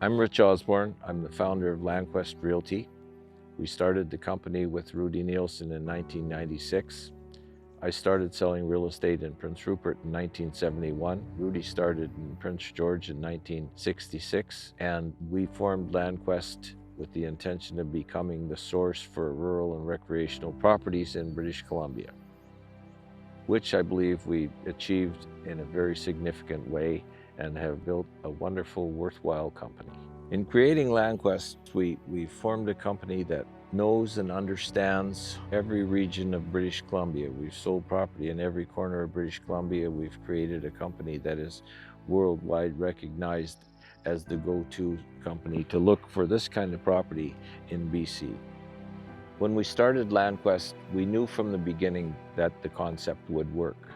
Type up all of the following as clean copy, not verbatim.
I'm Rich Osborne. I'm the founder of LandQuest Realty. We started the company with Rudy Nielsen in 1996. I started selling real estate in Prince Rupert in 1971. Rudy started in Prince George in 1966, and we formed LandQuest with the intention of becoming the source for rural and recreational properties in British Columbia, which I believe we achieved in a very significant way and have built a wonderful, worthwhile company. In creating LandQuest, we formed a company that knows and understands every region of British Columbia. We've sold property in every corner of British Columbia. We've created a company that is worldwide recognized as the go-to company to look for this kind of property in BC. When we started LandQuest, we knew from the beginning that the concept would work.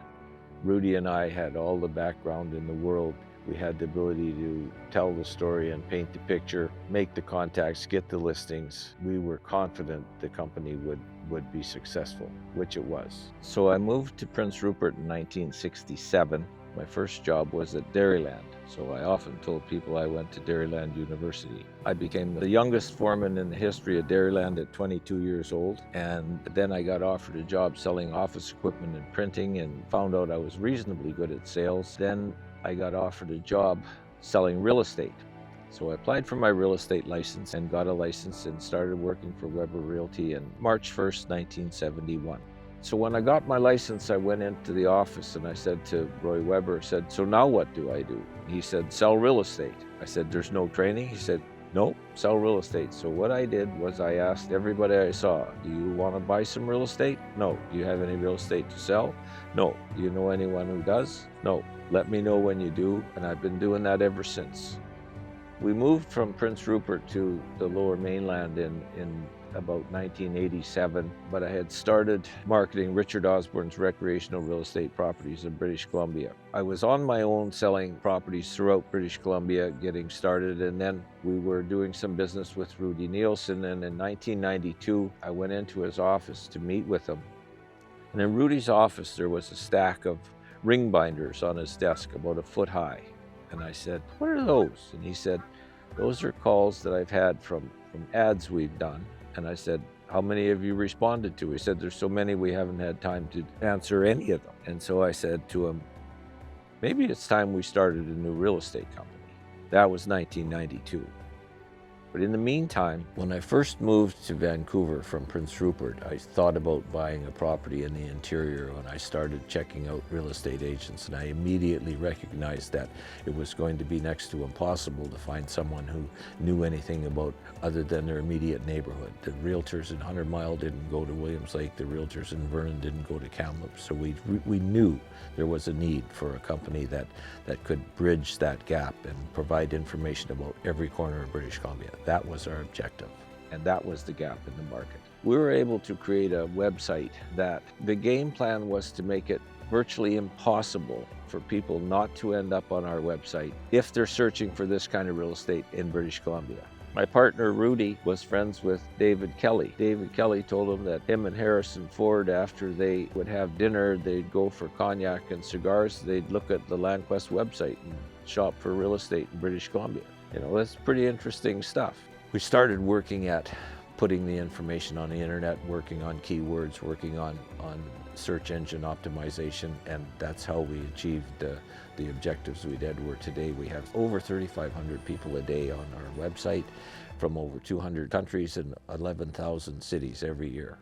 Rudy and I had all the background in the world. We had the ability to tell the story and paint the picture, make the contacts, get the listings. We were confident the company would be successful, which it was. So I moved to Prince Rupert in 1967. My first job was at Dairyland, so I often told people I went to Dairyland University. I became the youngest foreman in the history of Dairyland at 22 years old, and then I got offered a job selling office equipment and printing and found out I was reasonably good at sales. Then I got offered a job selling real estate. So I applied for my real estate license and got a license and started working for Weber Realty on March 1st, 1971. So when I got my license, I went into the office and I said to Roy Weber, so now what do I do? He said, sell real estate. I said, there's no training? He said, no, sell real estate. So what I did was I asked everybody I saw, do you want to buy some real estate? No. Do you have any real estate to sell? No. Do you know anyone who does? No. Let me know when you do, and I've been doing that ever since. We moved from Prince Rupert to the Lower Mainland in about 1987, but I had started marketing Richard Osborne's recreational real estate properties in British Columbia. I was on my own selling properties throughout British Columbia, getting started, and then we were doing some business with Rudy Nielsen, and in 1992, I went into his office to meet with him. And in Rudy's office, there was a stack of ring binders on his desk about a foot high. And I said, what are those? And he said, those are calls that I've had from ads we've done. And I said, how many have you responded to? He said, there's so many we haven't had time to answer any of them. And so I said to him, maybe it's time we started a new real estate company. That was 1992. But in the meantime, when I first moved to Vancouver from Prince Rupert, I thought about buying a property in the interior when I started checking out real estate agents, and I immediately recognized that it was going to be next to impossible to find someone who knew anything about other than their immediate neighborhood. The realtors in 100 Mile didn't go to Williams Lake, the realtors in Vernon didn't go to Kamloops, so we knew there was a need for a company that could bridge that gap and provide information about every corner of British Columbia. That was our objective, and that was the gap in the market. We were able to create a website that the game plan was to make it virtually impossible for people not to end up on our website if they're searching for this kind of real estate in British Columbia. My partner Rudy was friends with David Kelly. David Kelly told him that him and Harrison Ford, after they would have dinner, they'd go for cognac and cigars, they'd look at the LandQuest website and shop for real estate in British Columbia. You know, that's pretty interesting stuff. We started working at putting the information on the internet, working on keywords, working on search engine optimization, and that's how we achieved the objectives we did. Where today we have over 3,500 people a day on our website from over 200 countries and 11,000 cities every year.